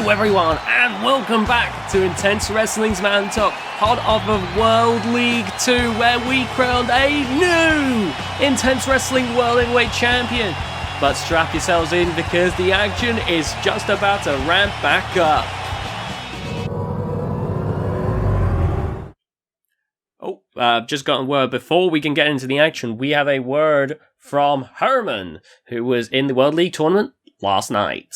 Hello everyone and welcome back to Intense Wrestling's Man Talk, part of the World League 2, where we crowned a new Intense Wrestling World Heavyweight Champion. But strap yourselves in because the action is just about to ramp back up. I've just gotten word. Before we can get into the action, we have a word from Herman, who was in the World League tournament last night.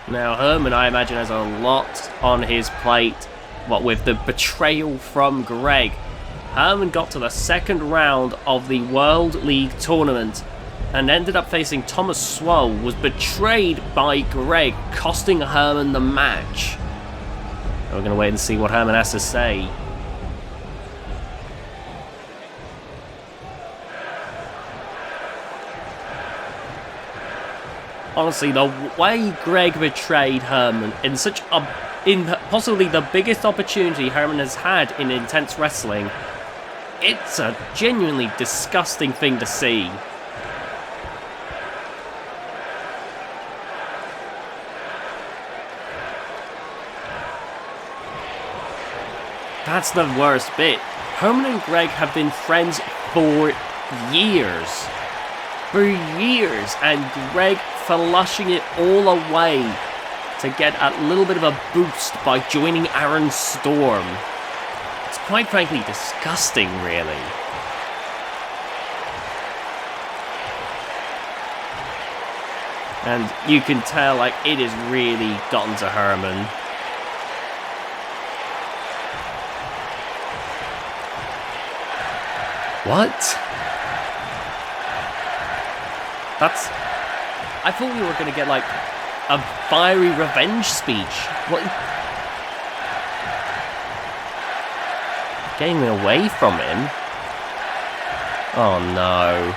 Now, Herman, I imagine, has a lot on his plate, what with the betrayal from Greg. Herman got to the second round of the World League tournament and ended up facing Thomas Swole, was betrayed by Greg, costing Herman the match. We're going to wait and see what Herman has to say. Honestly, the way Greg betrayed Herman in possibly the biggest opportunity Herman has had in Intense Wrestling, it's a genuinely disgusting thing to see. That's the worst bit. Herman and Greg have been friends for years. And Greg flushing it all away to get a little bit of a boost by joining Aaron Storm. It's quite frankly disgusting, really. And you can tell, like, it has really gotten to Herman. What? I thought we were going to get, like, a fiery revenge speech. What? Getting away from him? Oh, no.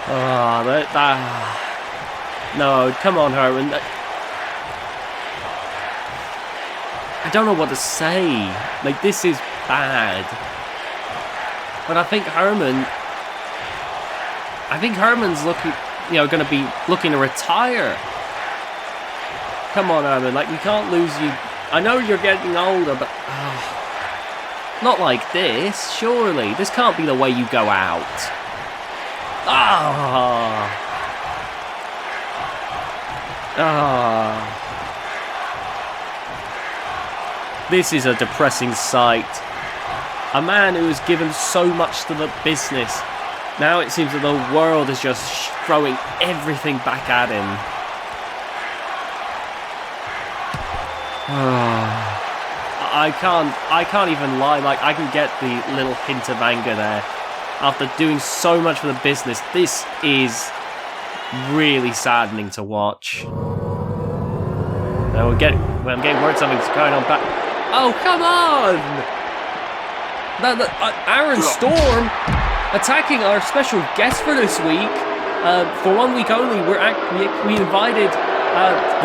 Oh, no, come on, Herman. I don't know what to say. Like, this is bad. But I think Herman's looking, going to be looking to retire. Come on, Herman. Like, we can't lose you. I know you're getting older, but not like this. Surely, this can't be the way you go out. This is a depressing sight. A man who has given so much to the business. Now it seems that the world is just throwing everything back at him. I can't even lie. Like, I can get the little hint of anger there. After doing so much for the business, this is really saddening to watch. Now I'm getting word something's going on back. Oh, come on! Aaron Storm attacking our special guest for this week. For 1 week only, we invited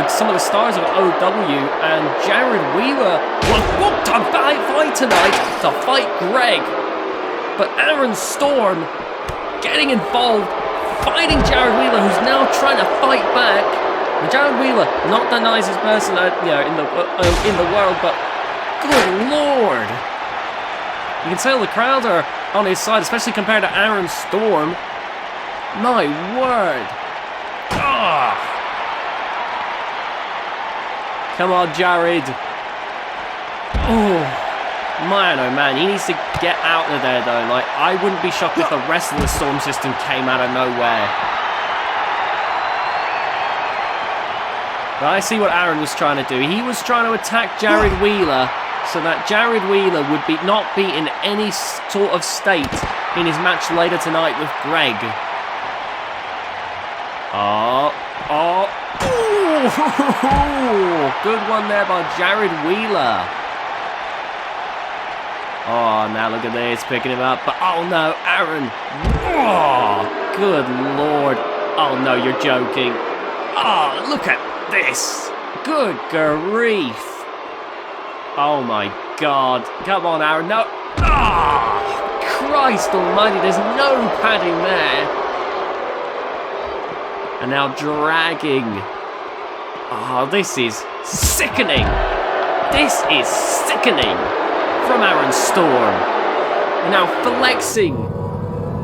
some of the stars of OW, and Jared Wheeler was booked to fight tonight to fight Greg. But Aaron Storm getting involved, fighting Jared Wheeler, who's now trying to fight back. And Jared Wheeler, not the nicest person, in the world, but good lord! You can tell the crowd are on his side, especially compared to Aaron Storm. My word! Come on, Jared! Oh man, he needs to get out of there though. Like, I wouldn't be shocked if the rest of the Storm system came out of nowhere. But I see what Aaron was trying to do. He was trying to attack Jared Wheeler so that Jared Wheeler would not be in any sort of state in his match later tonight with Greg. Good one there by Jared Wheeler. Oh, now look at this, picking him up. But oh no, Aaron. Oh, good lord. Oh no, you're joking. Oh, look at this. Good grief. Oh my god. Come on, Aaron. No. Ah! Christ almighty, there's no padding there. And now dragging. Oh, this is sickening. This is sickening from Aaron Storm. And now flexing.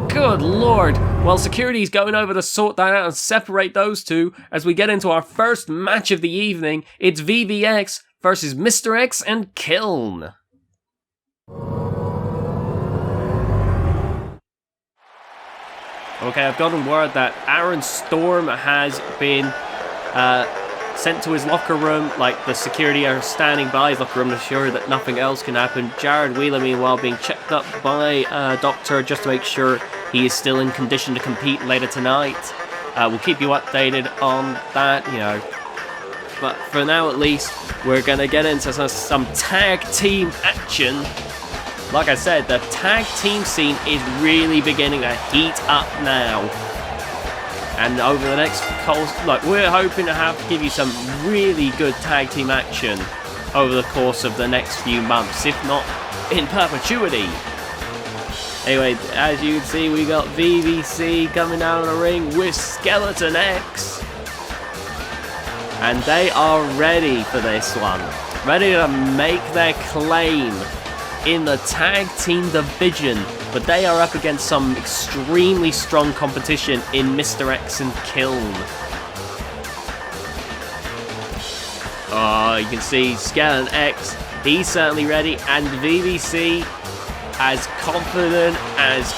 Good lord. Well, security's going over to sort that out and separate those two as we get into our first match of the evening. It's VGIX versus Mr. X and Kiln. Okay, I've gotten word that Aaron Storm has been sent to his locker room. Like, the security are standing by his locker room to ensure that nothing else can happen. Jared Wheeler, meanwhile, being checked up by a doctor just to make sure he is still in condition to compete later tonight. We'll keep you updated on that, you know. But for now, at least, we're going to get into some tag team action. Like I said, the tag team scene is really beginning to heat up now. And over the next look, we're hoping to give you some really good tag team action over the course of the next few months, if not in perpetuity. Anyway, as you can see, we got VVC coming down the ring with Skeleton X. And they are ready for this one. Ready to make their claim in the tag team division, but they are up against some extremely strong competition in Mr. X and Kiln. Oh, you can see Skeleton X, he's certainly ready, and VVC as confident as,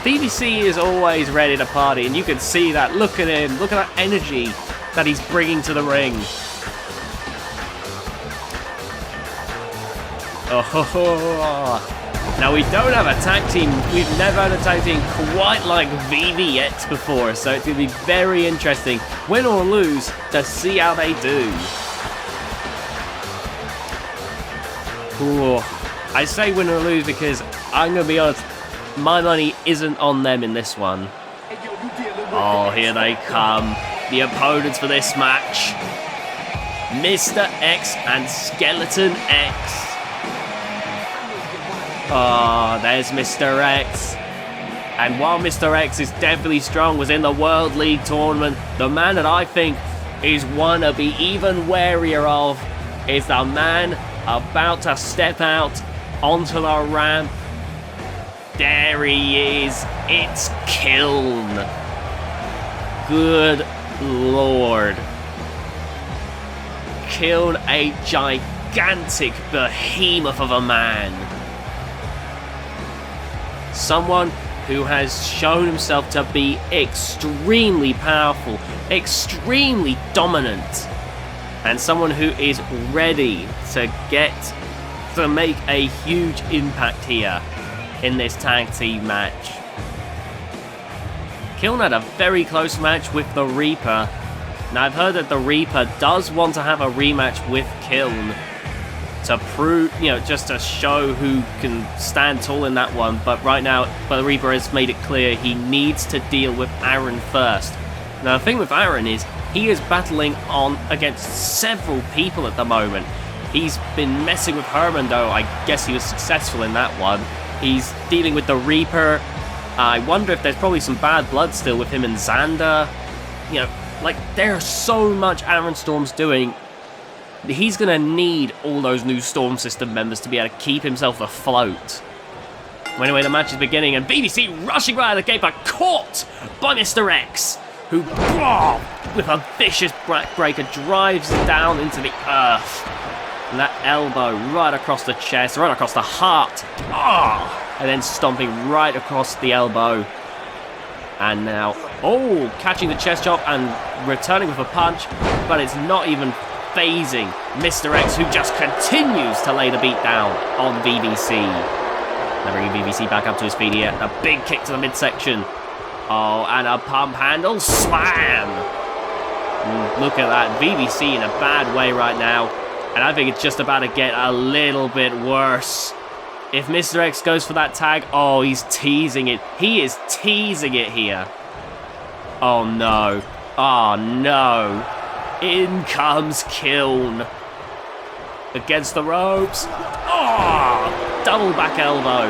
VVC is always ready to party, and you can see that. Look at him, look at that energy that he's bringing to the ring. Oh, now we don't have a tag team. We've never had a tag team quite like VGIX before, so it's going to be very interesting, win or lose, to see how they do. Ooh, I say win or lose because I'm going to be honest, my money isn't on them in this one. Oh, here they come. The opponents for this match. Mr. X and Skeleton X. Oh, there's Mr. X. And while Mr. X is definitely strong, was in the World League tournament, the man that I think is one to be even warier of is the man about to step out onto the ramp. There he is. It's Kiln. Good lord. Kiln, a gigantic behemoth of a man. Someone who has shown himself to be extremely powerful, extremely dominant, and someone who is ready to make a huge impact here in this tag team match. Kiln had a very close match with the Reaper. Now I've heard that the Reaper does want to have a rematch with Kiln to prove, just to show who can stand tall in that one. But right now, the Reaper has made it clear he needs to deal with Aaron first. Now the thing with Aaron is he is battling on against several people at the moment. He's been messing with Herman, though I guess he was successful in that one. He's dealing with the Reaper. I wonder if there's probably some bad blood still with him and Xander. There's so much Aaron Storm's doing. He's going to need all those new Storm System members to be able to keep himself afloat. Well, anyway, the match is beginning, and BBC rushing right out of the gate, but caught by Mr. X, who, with a vicious backbreaker, drives down into the earth. And that elbow right across the chest, right across the heart. And then stomping right across the elbow. And now, catching the chest chop and returning with a punch, but it's not even phasing Mr. X, who just continues to lay the beat down on VVC. Now bringing VVC back up to his feet here. A big kick to the midsection. Oh, and a pump handle slam. Look at that. VVC in a bad way right now. And I think it's just about to get a little bit worse. If Mr. X goes for that tag, he's teasing it. He is teasing it here. Oh no. Oh no. In comes Kiln. against the ropes. Oh, double back elbow.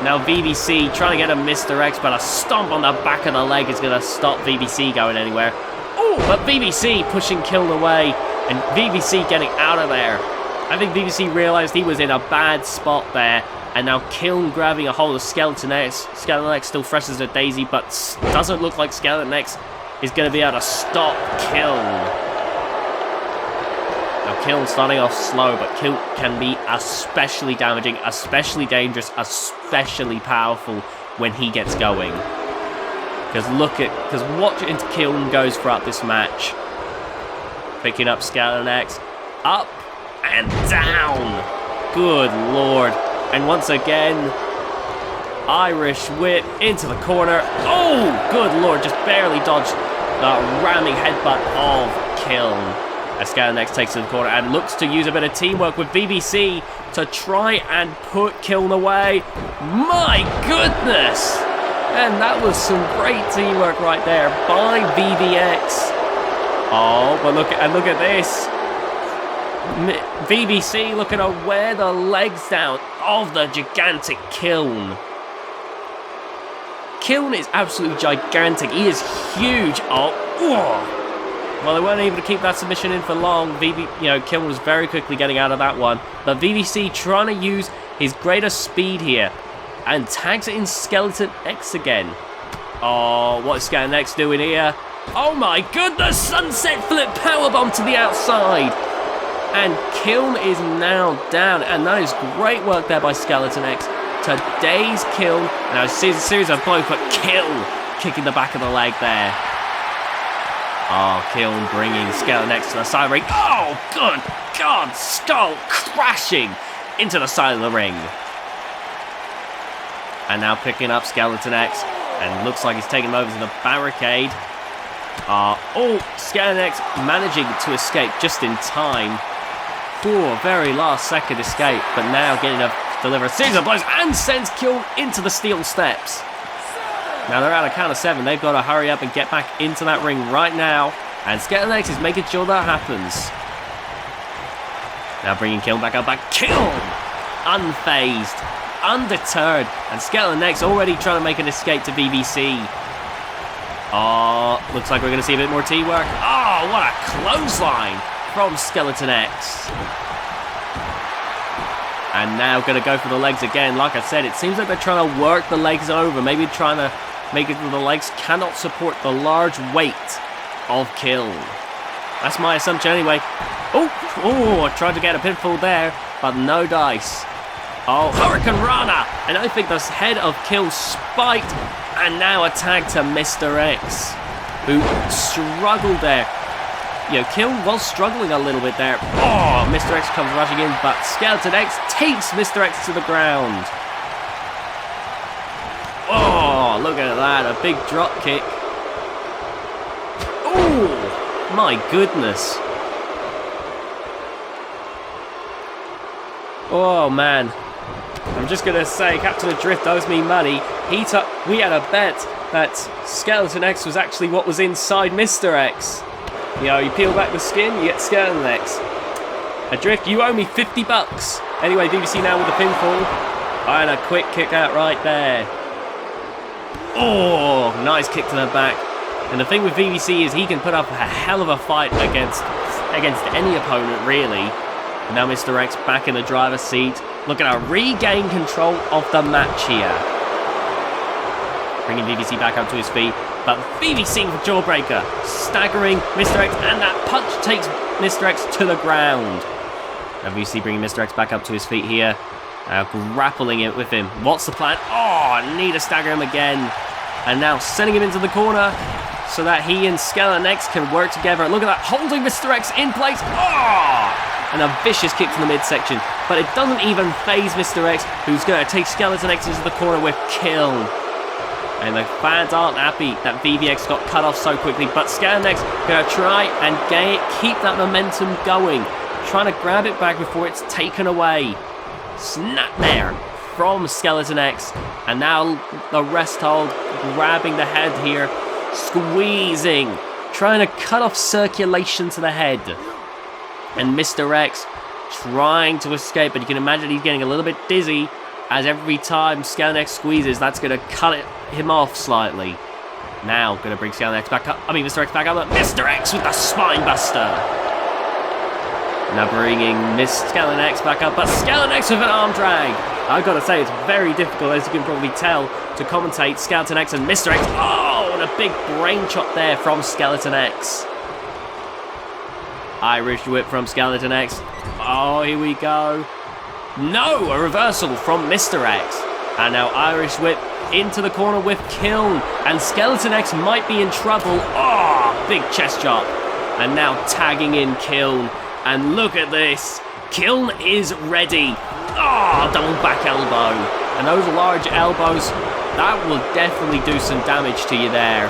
Now VBC trying to get a Mr. X, but a stomp on the back of the leg is going to stop VBC going anywhere. Oh, but VBC pushing Kiln away, and VBC getting out of there. I think VBC realized he was in a bad spot there, and now Kiln grabbing a hold of Skeleton X. Skeleton X still fresh as a daisy, but doesn't look like Skeleton X is going to be able to stop Kiln. Now Kiln starting off slow, but Kiln can be especially damaging, especially dangerous, especially powerful when he gets going. Because watch into Kiln goes throughout this match. Picking up Skeleton X, up and down. Good lord. And once again, Irish whip into the corner. Oh, good lord, just barely dodged the ramming headbutt of Kiln. As Skeleton X takes to the corner and looks to use a bit of teamwork with VBC to try and put Kiln away. My goodness! And that was some great teamwork right there by VBX. Oh, but look at this. VBC looking to wear the legs down of the gigantic Kiln. Kiln is absolutely gigantic. He is huge. Oh. Well, they weren't able to keep that submission in for long. Kiln was very quickly getting out of that one. But VBC trying to use his greater speed here. And tags it in Skeleton X again. Oh, what is Skeleton X doing here? Oh my goodness! Sunset flip powerbomb to the outside. And Kiln is now down. And that is great work there by Skeleton X. Today's Kiln. Now, it's a series of blows, but Kiln kicking the back of the leg there. Oh, Kiln bringing Skeleton X to the side of the ring. Oh, good God! Skull crashing into the side of the ring. And now picking up Skeleton X. And looks like he's taking him over to the barricade. Skeleton X managing to escape just in time. Very last second escape. But now getting to deliver a series of blows and sends Kiln into the steel steps. Now they're at a count of 7. They've got to hurry up and get back into that ring right now. And Skeleton X is making sure that happens. Now bringing Kiln back up. Kiln! Unfazed. Undeterred. And Skeleton X already trying to make an escape to VBC. Oh, looks like we're going to see a bit more teamwork. Oh, what a clothesline from Skeleton X. And now going to go for the legs again. Like I said, it seems like they're trying to work the legs over. Maybe trying to make it where the legs cannot support the large weight of Kiln. That's my assumption anyway. I tried to get a pinfall there, but no dice. Oh, Hurricane Rana! And I think the head of Kiln spiked. And now a tag to Mr. X, who struggled there. Kiln was struggling a little bit there. Oh, Mr. X comes rushing in, but Skeleton X takes Mr. X to the ground. Oh, look at that, a big drop kick. Oh, my goodness. Oh, man. I'm just going to say, Captain A.Drift owes me money. We had a bet that Skeleton X was actually what was inside Mr. X. You peel back the skin, you get Skeleton X. A.Drift, you owe me $50. Anyway, VBC now with the pinfall. And a quick kick out right there. Oh, nice kick to the back. And the thing with VBC is he can put up a hell of a fight against any opponent, really. And now Mr. X back in the driver's seat. Looking to regain control of the match here. Bringing VBC back up to his feet. But VBC with Jawbreaker. Staggering Mr. X. And that punch takes Mr. X to the ground. Now VBC bringing Mr. X back up to his feet here. Grappling it with him. What's the plan? Oh, need to stagger him again. And now sending him into the corner so that he and Skeleton X can work together. Look at that. Holding Mr. X in place. Oh! And a vicious kick to the midsection. But it doesn't even phase Mr. X, who's going to take Skeleton X into the corner with Kiln. And the fans aren't happy that VBX got cut off so quickly. But Skeleton X going to try and keep that momentum going. Trying to grab it back before it's taken away. Snap there from Skeleton X. And now the rest hold. Grabbing the head here. Squeezing. Trying to cut off circulation to the head. And Mr. X trying to escape, but you can imagine he's getting a little bit dizzy as every time SkeleToNex squeezes, that's going to cut him off slightly. Now, going to bring SkeleToNex back up. I mean, Mr. X back up, but Mr. X with the Spine Buster. Now bringing Miss SkeleToNex back up, but SkeleToNex with an arm drag. I've got to say, it's very difficult, as you can probably tell, to commentate SkeleToNex and Mr. X. Oh, and a big brain chop there from SkeleToNex. Irish whip from SkeleToNex. Oh, here we go. No, a reversal from Mr. X. And now Irish whip into the corner with Kiln. And SkeleToNex might be in trouble. Oh, big chest chop. And now tagging in Kiln. And look at this. Kiln is ready. Oh, double back elbow. And those large elbows, that will definitely do some damage to you there.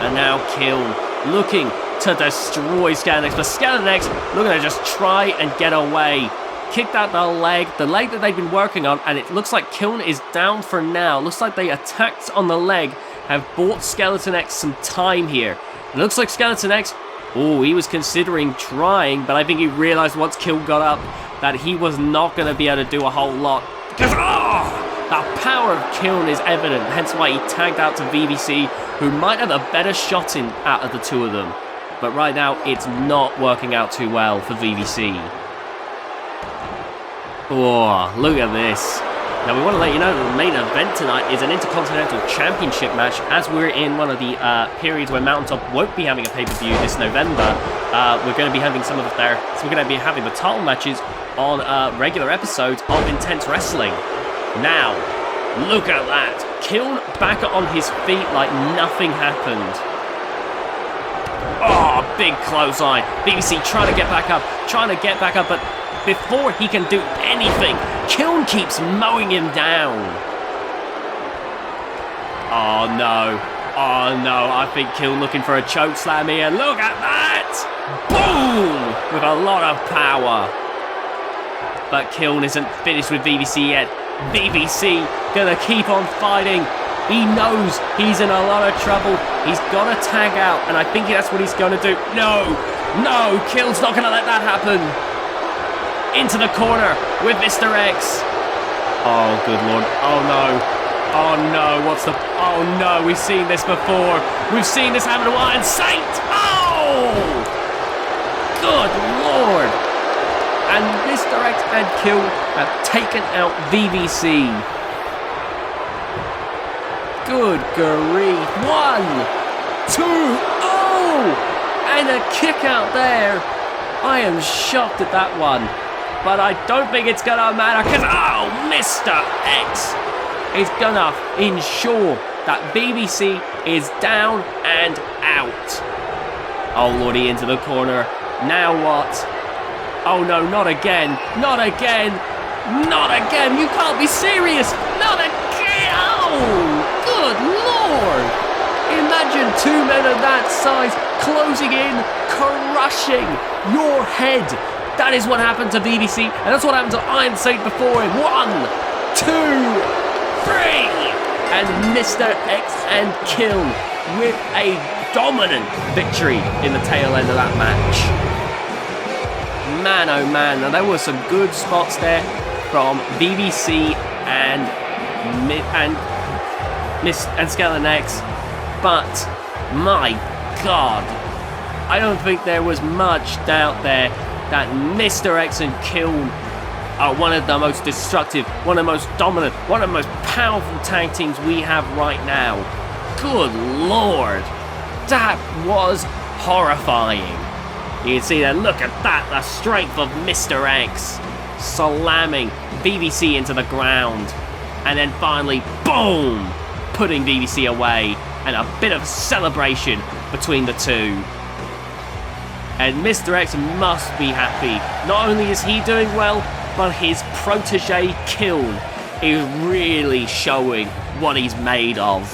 And now Kiln looking to destroy SkeleToNex. But SkeleToNex looking to just try and get away. Kicked out the leg that they've been working on, and it looks like Kiln is down for now. Looks like they attacked on the leg, have bought SkeleToNex some time here. It looks like SkeleToNex, oh, he was considering trying, but I think he realized once Kiln got up that he was not going to be able to do a whole lot. Because, the power of Kiln is evident, hence why he tagged out to VVC, who might have a better shot in out of the two of them. But right now, it's not working out too well for VVC. Oh, look at this. Now, we want to let you know that the main event tonight is an Intercontinental Championship match, as we're in one of the periods where Mountaintop won't be having a pay-per-view this November. We're going to be having some of their... So we're going to be having the title matches on regular episodes of Intense Wrestling. Now, look at that. Kiln back on his feet like nothing happened. Oh, big clothesline. BBC trying to get back up, but before he can do anything, Kiln keeps mowing him down. Oh no, I think Kiln looking for a choke slam here. Look at that! Boom! With a lot of power. But Kiln isn't finished with VVC yet. VVC gonna keep on fighting. He knows he's in a lot of trouble. He's got to tag out, and I think that's what he's going to do. No, Kiln's not going to let that happen. Into the corner with Mr. X. Oh, good lord. Oh, no. Oh, no. We've seen this before. We've seen this happen to Iron Saint. Oh! Good lord. And Mr. X and Kiln have taken out VVC. Good grief. 1, 2, oh! And a kick out there. I am shocked at that one. But I don't think it's going to matter because, oh, Mr. X is going to ensure that BBC is down and out. Oh, lordy, into the corner. Now what? Oh, no, not again. Not again. You can't be serious. Not again. Oh, good lord. Imagine two men of that size closing in, crushing your head. That is what happened to BBC, and that's what happened to Iron Saint before him. 1, 2, 3, and Mr. X and Kiln with a dominant victory in the tail end of that match. Man, oh man, now there were some good spots there from BBC and SkeleToNex, but my God, I don't think there was much doubt there that Mr. X and Kiln are one of the most destructive, one of the most dominant, one of the most powerful tag teams we have right now. Good lord, that was horrifying. You can see that, look at that, the strength of Mr. X slamming BBC into the ground. And then finally, boom, putting BBC away, and a bit of celebration between the two. And Mr. X must be happy. Not only is he doing well, but his protege Kiln is really showing what he's made of.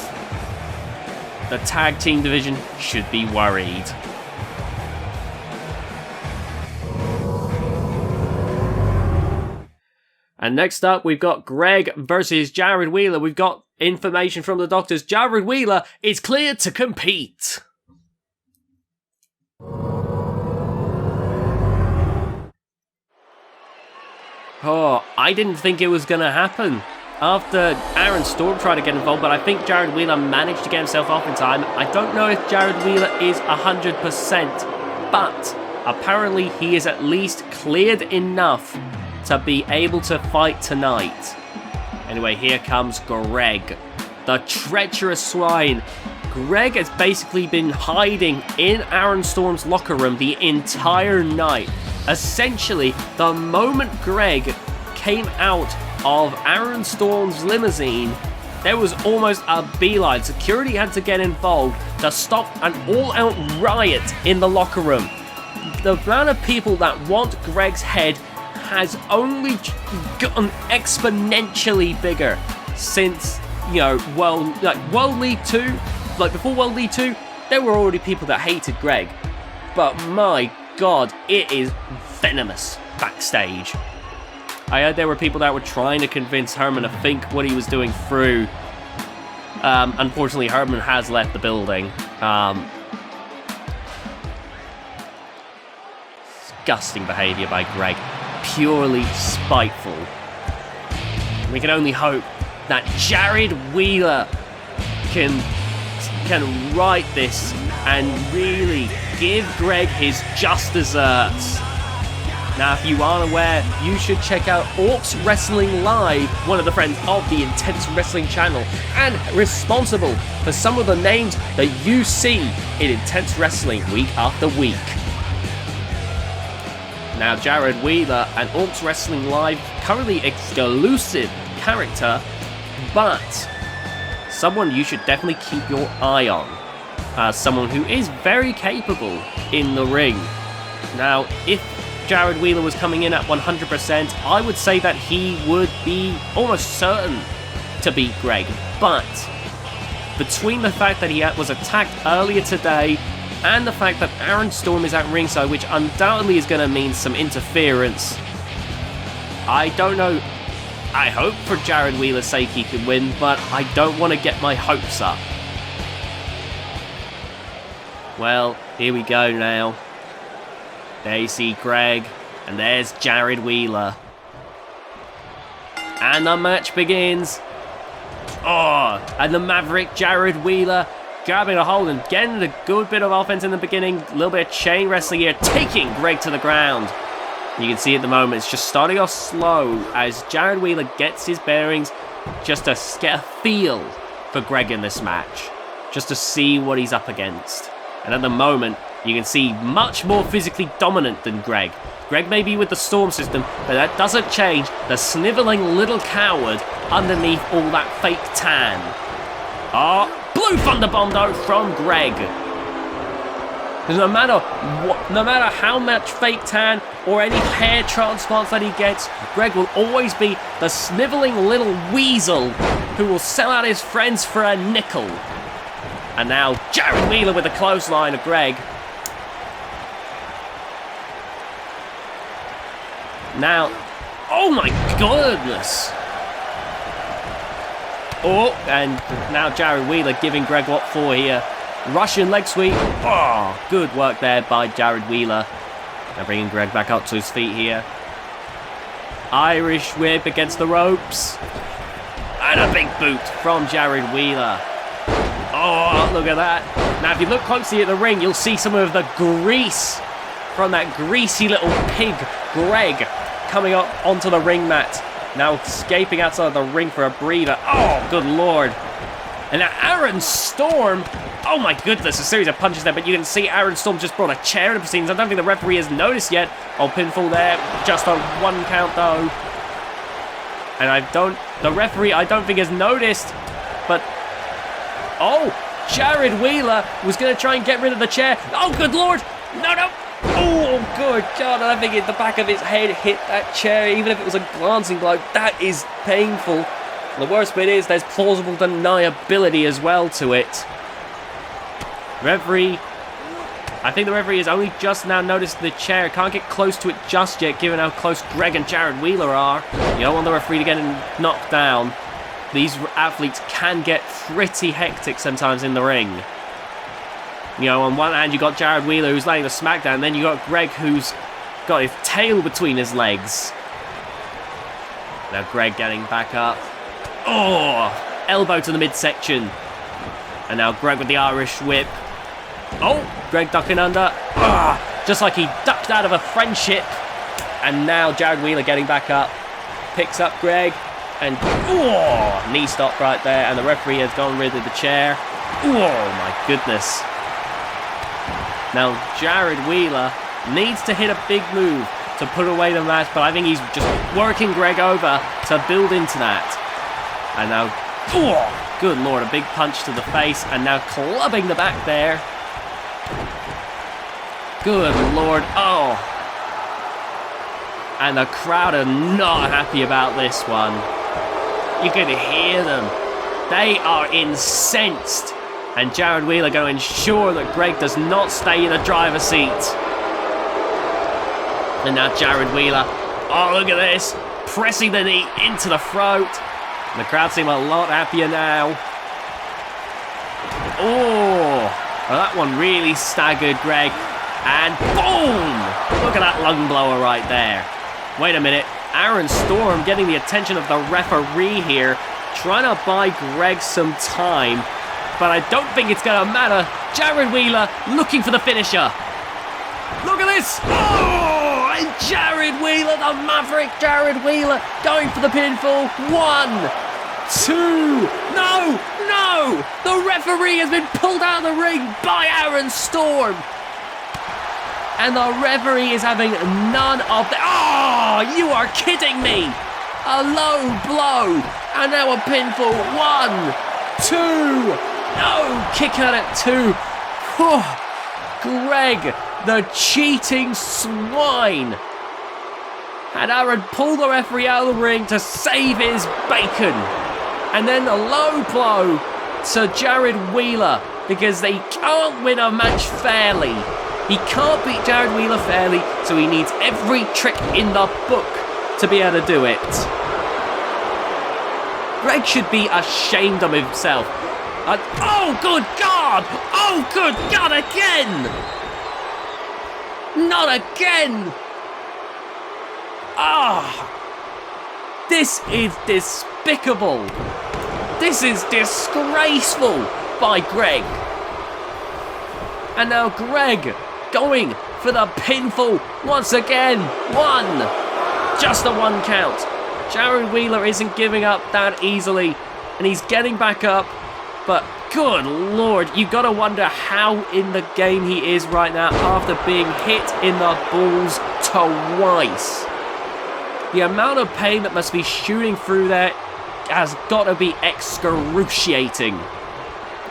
The tag team division should be worried. And next up, we've got Greg versus Jared Wheeler. We've got information from the doctors. Jared Wheeler is cleared to compete. Oh, I didn't think it was going to happen. After Aaron Storm tried to get involved, but I think Jared Wheeler managed to get himself off in time. I don't know if Jared Wheeler is 100%, but apparently he is at least cleared enough to be able to fight tonight. Anyway, here comes Greg, the treacherous swine. Greg has basically been hiding in Aaron Storm's locker room the entire night. Essentially, the moment Greg came out of Aaron Storm's limousine, there was almost a beeline. Security had to get involved to stop an all-out riot in the locker room. The amount of people that want Greg's head has only gotten exponentially bigger since, you know, World League 2. Like, before World League 2, there were already people that hated Greg. But my God, it is venomous backstage. I heard there were people that were trying to convince Herman to think what he was doing through. Unfortunately, Herman has left the building. Disgusting behavior by Greg. Purely spiteful. We can only hope that Jared Wheeler can right this and really give Greg his just desserts. Now, if you aren't aware, you should check out Orcs Wrestling Live, one of the friends of the Intense Wrestling channel, and responsible for some of the names that you see in Intense Wrestling week after week. Now, Jared Wheeler and Orcs Wrestling Live, currently exclusive character, but someone you should definitely keep your eye on. Someone who is very capable in the ring. Now, if Jared Wheeler was coming in at 100%, I would say that he would be almost certain to beat Greg. But between the fact that he was attacked earlier today and the fact that Aaron Storm is at ringside, which undoubtedly is going to mean some interference, I don't know. I hope for Jared Wheeler's sake he can win, but I don't want to get my hopes up. Well, here we go now. There you see Greg, and there's Jared Wheeler. And the match begins. Oh, and the Maverick Jared Wheeler grabbing a hold and getting a good bit of offense in the beginning. A little bit of chain wrestling here, taking Greg to the ground. You can see at the moment it's just starting off slow as Jared Wheeler gets his bearings just to get a feel for Greg in this match. Just to see what he's up against. And at the moment, you can see much more physically dominant than Greg. Greg may be with the Storm system, but that doesn't change the sniveling little coward underneath all that fake tan. Oh, Blue Thunder Bomb though from Greg. Because no matter how much fake tan or any hair transplants that he gets, Greg will always be the sniveling little weasel who will sell out his friends for a nickel. And now Jared Wheeler with a clothesline of Greg. Now, oh my goodness. Oh, and now Jared Wheeler giving Greg what for here. Russian leg sweep. Oh, good work there by Jared Wheeler. Now bringing Greg back up to his feet here. Irish whip against the ropes. And a big boot from Jared Wheeler. Oh, look at that. Now, if you look closely at the ring, you'll see some of the grease from that greasy little pig, Greg, coming up onto the ring mat. Now escaping outside of the ring for a breather. Oh, good lord. And now Aaron Storm. Oh my goodness, a series of punches there, but you can see Aaron Storm just brought a chair into the scenes. I don't think the referee has noticed yet. Oh, pinfall there. Just a 1 count though. And the referee I don't think has noticed, but oh, Jared Wheeler was going to try and get rid of the chair. Oh, good lord. No. Oh, good God. I think the back of his head hit that chair, even if it was a glancing blow. That is painful. And the worst bit is there's plausible deniability as well to it. Referee. I think the referee has only just now noticed the chair. Can't get close to it just yet, given how close Greg and Jared Wheeler are. You don't want the referee to get knocked down. These athletes can get pretty hectic sometimes in the ring. You know, on one hand you got Jared Wheeler who's laying the smackdown, then you got Greg who's got his tail between his legs. Now Greg getting back up. Oh, elbow to the midsection. And now Greg with the Irish whip. Oh, Greg ducking under. Just like he ducked out of a friendship. And now Jared Wheeler getting back up. Picks up Greg. And knee stop right there. And the referee has gone rid of the chair. Oh my goodness. Now Jared Wheeler needs to hit a big move to put away the match, but I think he's just working Greg over to build into that. And now, good lord, a big punch to the face, and now clubbing the back there. Good lord, and the crowd are not happy about this one. You can hear them. They are incensed. And Jared Wheeler going to ensure that Greg does not stay in the driver's seat. And now Jared Wheeler, look at this, pressing the knee into the throat. And the crowd seem a lot happier now. Well, that one really staggered Greg. And boom! Look at that lung blower right there. Wait a minute, Aaron Storm getting the attention of the referee here, trying to buy Greg some time. But I don't think it's going to matter. Jared Wheeler looking for the finisher. Look at this! And Jared Wheeler, the Maverick Jared Wheeler, going for the pinfall. 1, 2, no! The referee has been pulled out of the ring by Aaron Storm. And the referee is having none of the... you are kidding me! A low blow. And now a pinfall. 1, 2... No! Kick out at 2. Greg, the cheating swine. And Aaron pulled the referee out of the ring to save his bacon. And then a low blow to Jared Wheeler because they can't win a match fairly. He can't beat Jared Wheeler fairly, so he needs every trick in the book to be able to do it. Greg should be ashamed of himself. Good God! Good God, again! Not again! This is despicable. This is disgraceful by Greg. And now Greg going for the pinfall once again. 1. Just a 1 count. Jared Wheeler isn't giving up that easily, and he's getting back up. But good lord, you gotta wonder how in the game he is right now after being hit in the balls twice. The amount of pain that must be shooting through there has got to be excruciating.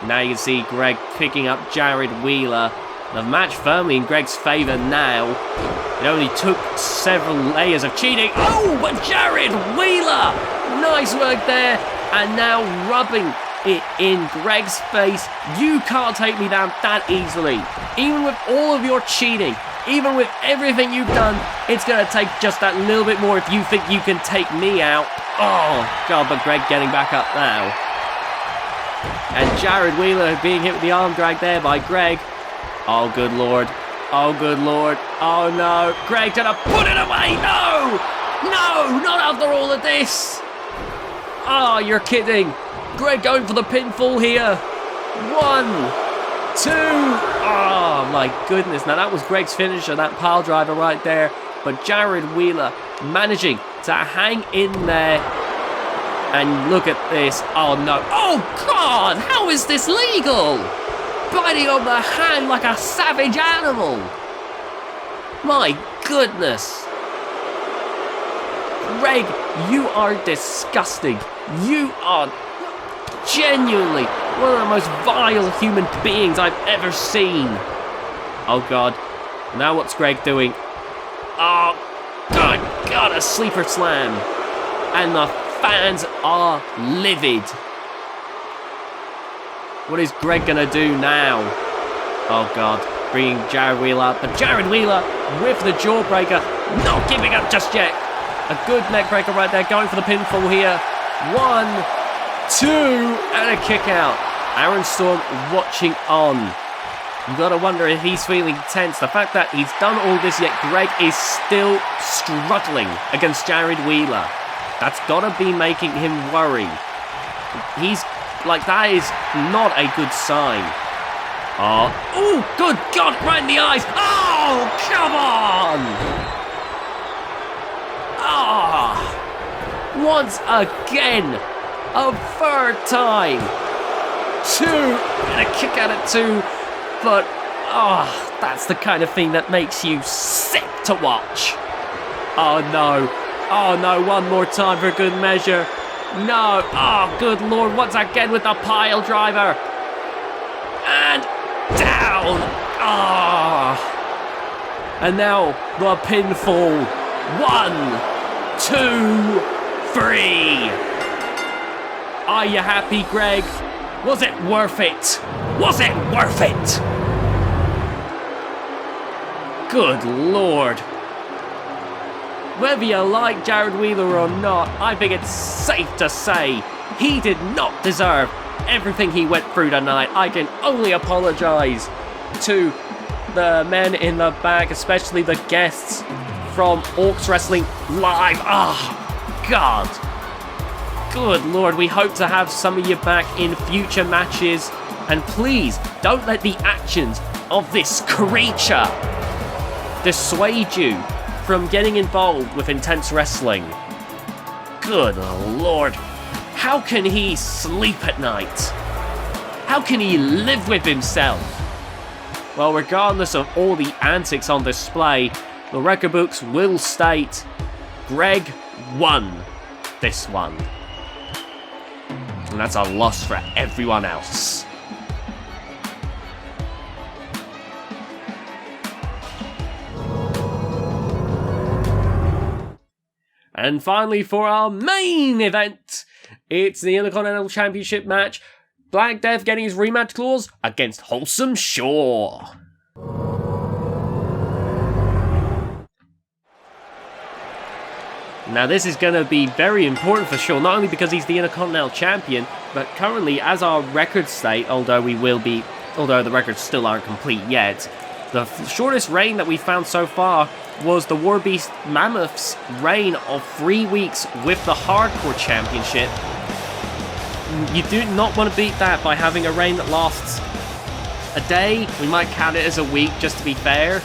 Now you can see Greg picking up Jared Wheeler. The match firmly in Greg's favour now. It only took several layers of cheating. But Jared Wheeler! Nice work there. And now rubbing it in Greg's face. You can't take me down that easily. Even with all of your cheating, even with everything you've done, it's going to take just that little bit more if you think you can take me out. God, but Greg getting back up now. And Jared Wheeler being hit with the arm drag there by Greg. Good lord. Good lord. No. Greg gonna put it away. No, not after all of this. You're kidding. Greg going for the pinfall here. 1, 2. My goodness. Now that was Greg's finisher, that pile driver right there. But Jared Wheeler managing to hang in there. And look at this. No. God, how is this legal? Biting on the hand like a savage animal. My goodness. Greg, you are disgusting. You are genuinely one of the most vile human beings I've ever seen. God. Now what's Greg doing? Good God, a sleeper slam. And the fans are livid. What is Greg going to do now? God, bringing Jared Wheeler up. But Jared Wheeler with the jawbreaker, not giving up just yet. A good neck breaker right there, going for the pinfall here. 1, 2, and a kick out. Aaron Storm watching on. You got to wonder if he's feeling tense. The fact that he's done all this, yet Greg is still struggling against Jared Wheeler. That's gotta be making him worry. He's like, that is not a good sign. Oh, good God, right in the eyes. Oh, come on. Once again, a third time. 2, and a kick out at 2, but that's the kind of thing that makes you sick to watch. Oh no, one more time for good measure. No, good Lord, once again with the pile driver. And down. And now the pinfall. 1, 2, 3. Are you happy, Greg? Was it worth it? Was it worth it? Good Lord. Whether you like Jared Wheeler or not, I think it's safe to say he did not deserve everything he went through tonight. I can only apologise to the men in the back, especially the guests from Orcs Wrestling Live. God. Good Lord, we hope to have some of you back in future matches. And please, don't let the actions of this creature dissuade you from getting involved with intense wrestling. Good Lord. How can he sleep at night? How can he live with himself? Well, regardless of all the antics on display, the record books will state Greg won this one. And that's a loss for everyone else. And finally, for our main event, it's the Intercontinental Championship match. Black Death getting his rematch clause against Wholesome Shaw. Now this is going to be very important for Shaw, not only because he's the Intercontinental Champion, but currently, as our records state, although the records still aren't complete yet, the shortest reign that we found so far was the Warbeast Mammoth's reign of 3 weeks with the Hardcore Championship. You do not want to beat that by having a reign that lasts a day. We might count it as a week just to be fair.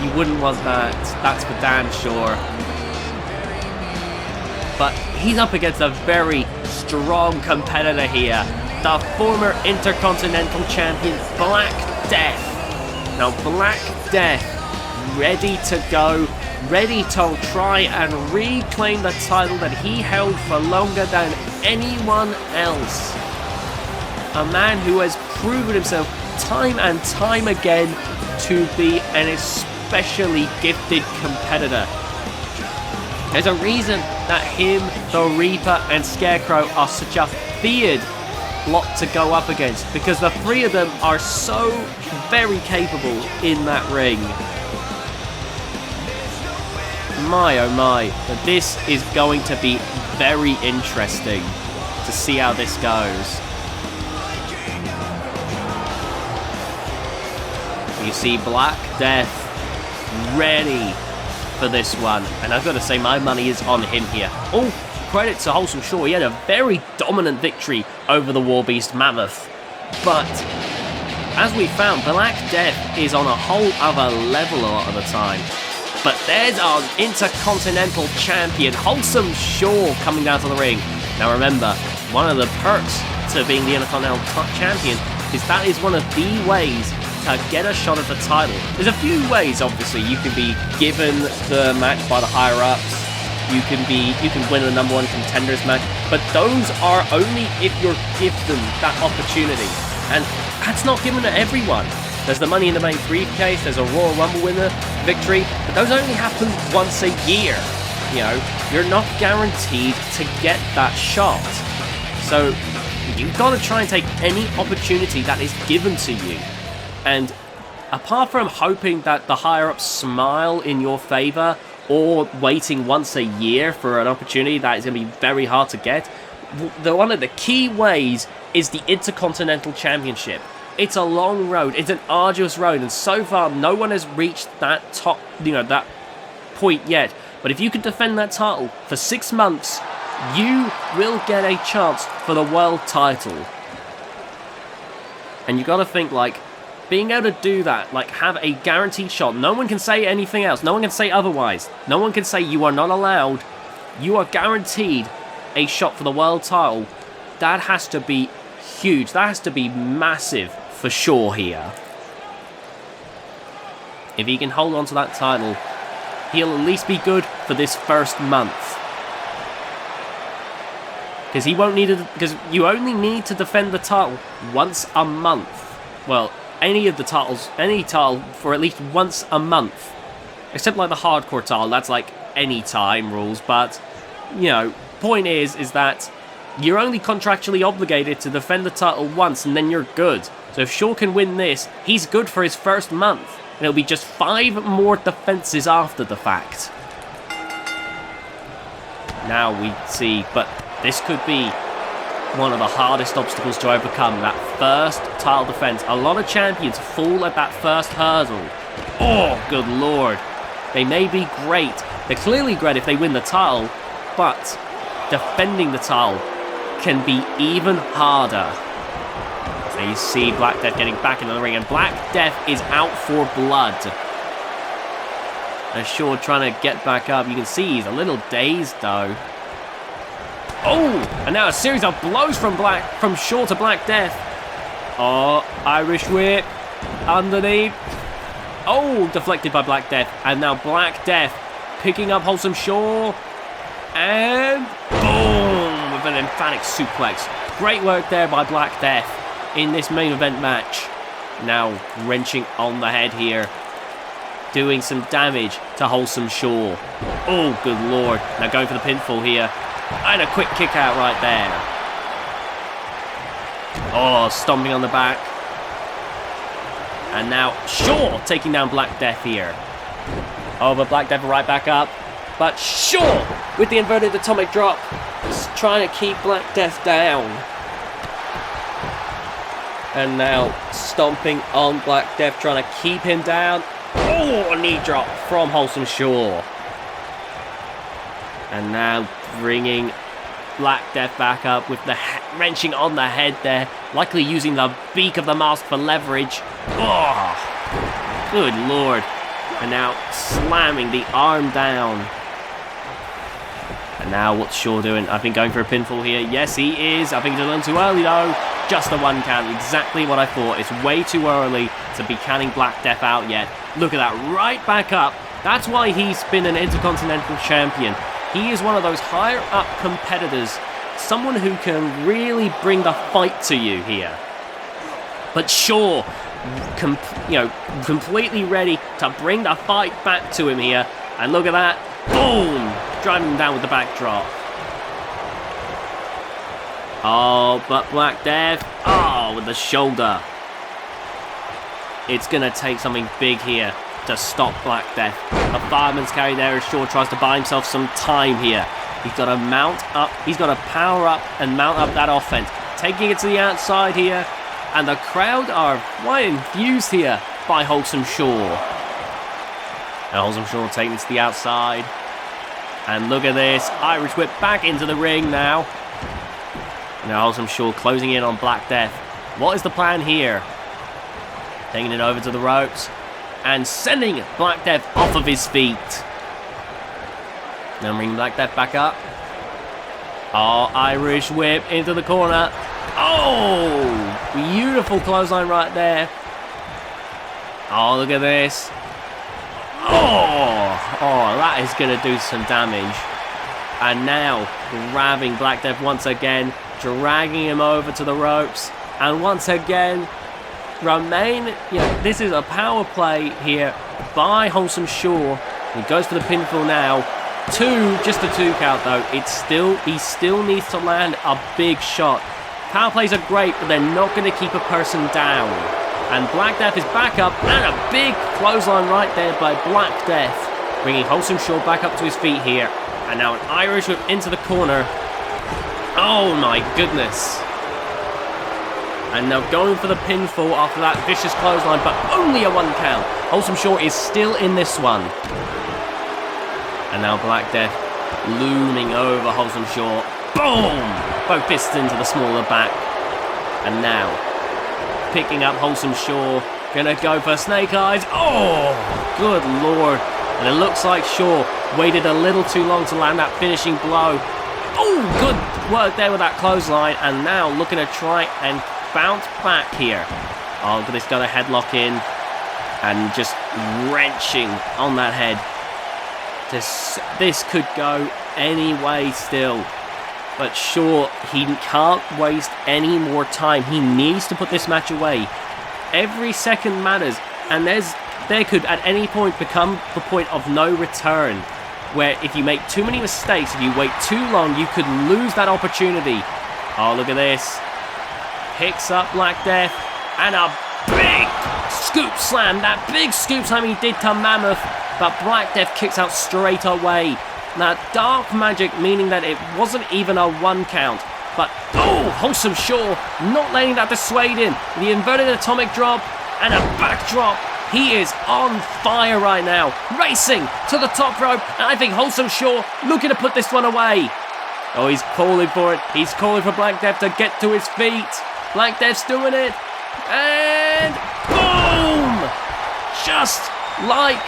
You wouldn't want that. That's for damn sure. But he's up against a very strong competitor here. The former Intercontinental Champion, Black Death. Now, Black Death, ready to go, ready to try and reclaim the title that he held for longer than anyone else. A man who has proven himself time and time again to be an especially gifted competitor. There's a reason that him, the Reaper, and Scarecrow are such a feared lot to go up against, because the three of them are so very capable in that ring. My oh my, but this is going to be very interesting to see how this goes. You see Black Death ready for this one, and I've got to say my money is on him here. Oh, credit to Wholesome Shaw, he had a very dominant victory over the Warbeast Mammoth. But as we found, Black Death is on a whole other level a lot of the time. But there's our Intercontinental Champion, Wholesome Shaw, coming down to the ring. Now remember, one of the perks to being the Intercontinental Champion is that is one of the ways to get a shot at the title. There's a few ways, obviously. You can be given the match by the higher-ups. You can win the #1 contenders match, but those are only if you're given that opportunity. And that's not given to everyone. There's the Money in the Bank briefcase, there's a Royal Rumble winner victory, but those only happen once a year. You know, you're not guaranteed to get that shot. So you've got to try and take any opportunity that is given to you. And apart from hoping that the higher-ups smile in your favour, or waiting once a year for an opportunity that is going to be very hard to get, one of the key ways is the Intercontinental Championship. It's a long road, it's an arduous road, and so far no one has reached that top, that point yet. But if you can defend that title for 6 months, you will get a chance for the world title. And you got to think, like, being able to do that, like, have a guaranteed shot. No one can say anything else. No one can say otherwise. No one can say you are not allowed. You are guaranteed a shot for the world title. That has to be huge. That has to be massive for sure here. If he can hold on to that title, he'll at least be good for this first month. Because he won't need it. Because you only need to defend the title once a month. Well, any of the titles, any title for at least once a month. Except like the hardcore title, that's like any time rules. But, you know, point is that you're only contractually obligated to defend the title once and then you're good. So if Shaw can win this, he's good for his first month. And it'll be just 5 more defenses after the fact. Now we see, but this could be one of the hardest obstacles to overcome, that first title defense. A lot of champions fall at that first hurdle. Oh, good lord. They may be great. They're clearly great if they win the title, but defending the title can be even harder. So you see Black Death getting back into the ring, and Black Death is out for blood. And Shaw trying to get back up. You can see he's a little dazed though. Oh, and now a series of blows from Shaw to Black Death. Oh, Irish whip underneath. Oh, deflected by Black Death. And now Black Death picking up Wholesome Shaw. And boom, with an emphatic suplex. Great work there by Black Death in this main event match. Now wrenching on the head here. Doing some damage to Wholesome Shaw. Oh, good lord. Now going for the pinfall here. And a quick kick out right there. Oh, stomping on the back. And now Shaw taking down Black Death here. Oh, but Black Death right back up. But Shaw with the inverted atomic drop. Just trying to keep Black Death down. And now stomping on Black Death, trying to keep him down. Oh, a knee drop from Wholesome Shaw. And now bringing Black Death back up with the wrenching on the head there. Likely using the beak of the mask for leverage. Oh, good lord. And now slamming the arm down. And now what's Shaw doing? I think going for a pinfall here. Yes, he is. I think he's a little too early though. Just the 1 count. Exactly what I thought. It's way too early to be counting Black Death out yet. Look at that. Right back up. That's why he's been an Intercontinental Champion. He is one of those higher up competitors, someone who can really bring the fight to you here. But Shaw, completely ready to bring the fight back to him here. And look at that, boom, driving him down with the backdrop. Oh, but Black Death, oh, with the shoulder. It's going to take something big here to stop Black Death. A fireman's carry there as Shaw tries to buy himself some time here. He's got to mount up, he's got to power up and mount up that offense. Taking it to the outside here, and the crowd are quite infused here by Wholesome Shaw. And Wholesome Shaw taking it to the outside. And look at this, Irish whip back into the ring now. Now Wholesome Shaw closing in on Black Death. What is the plan here? Taking it over to the ropes. And sending Black Death off of his feet. Now bringing Black Death back up. Oh, Irish whip into the corner. Oh, beautiful clothesline right there. Oh, look at this. Oh, that is going to do some damage. And now grabbing Black Death once again, dragging him over to the ropes. And once again, this is a power play here by Wholesome Shaw. He goes for the pinfall now. Just a 2 count though. He still needs to land a big shot. Power plays are great, but they're not going to keep a person down. And Black Death is back up, and a big clothesline right there by Black Death, bringing Wholesome Shaw back up to his feet here. And now an Irish whip into the corner. Oh my goodness. And now going for the pinfall after that vicious clothesline, but only a 1 count. Wholesome Shaw is still in this one. And now Black Death looming over Wholesome Shaw. Boom! Both fists into the smaller back. And now, picking up Wholesome Shaw. Gonna go for Snake Eyes. Oh, good lord. And it looks like Shaw waited a little too long to land that finishing blow. Oh, good work there with that clothesline. And now looking to try and bounce back here. Oh, look at this, got a headlock in. And just wrenching on that head. This could go any way still. But Shaw, he can't waste any more time. He needs to put this match away. Every second matters. And there could at any point become the point of no return. Where if you make too many mistakes, if you wait too long, you could lose that opportunity. Oh, look at this. Picks up Black Death. And a big scoop slam. That big scoop slam he did to Mammoth. But Black Death kicks out straight away. Now, dark magic, meaning that it wasn't even a 1 count. But, oh, Wholesome Shaw not letting that dissuade him. The inverted atomic drop and a backdrop. He is on fire right now. Racing to the top rope. And I think Wholesome Shaw looking to put this one away. Oh, he's calling for it. He's calling for Black Death to get to his feet. Black Death's doing it. And boom! Just like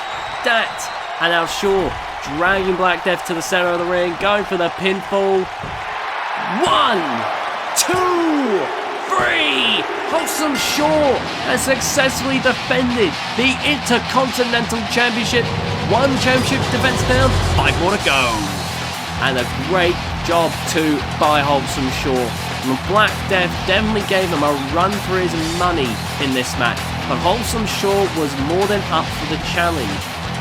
that. And now Shaw dragging Black Death to the center of the ring, going for the pinfall. 1, 2, 3. Wholesome Shaw has successfully defended the Intercontinental Championship. 1 championship defense down, 5 more to go. And a great job too by Wholesome Shaw. And Black Death definitely gave him a run for his money in this match. But Wholesome Shaw was more than up for the challenge.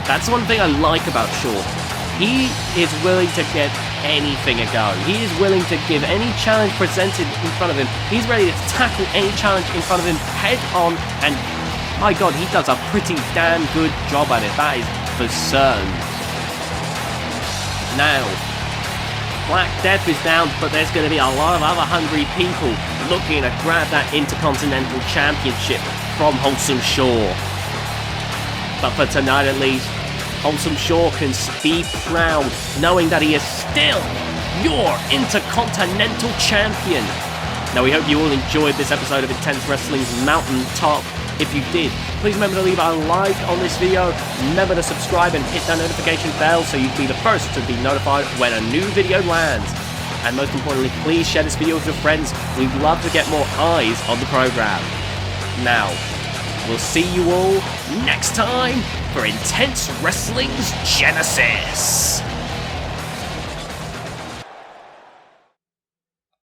That's one thing I like about Shaw. He is willing to get anything a go. He is willing to give any challenge presented in front of him. He's ready to tackle any challenge in front of him head on. And my God, he does a pretty damn good job at it. That is for certain. Now, Black Death is down, but there's going to be a lot of other hungry people looking to grab that Intercontinental Championship from Wholesome Shaw. But for tonight at least, Wholesome Shaw can be proud knowing that he is still your Intercontinental Champion. Now we hope you all enjoyed this episode of Intense Wrestling's Mountain Top. If you did, please remember to leave a like on this video, remember to subscribe and hit that notification bell so you'd be the first to be notified when a new video lands. And most importantly, please share this video with your friends. We'd love to get more eyes on the program. Now, we'll see you all next time for Intense Wrestling's Genesis.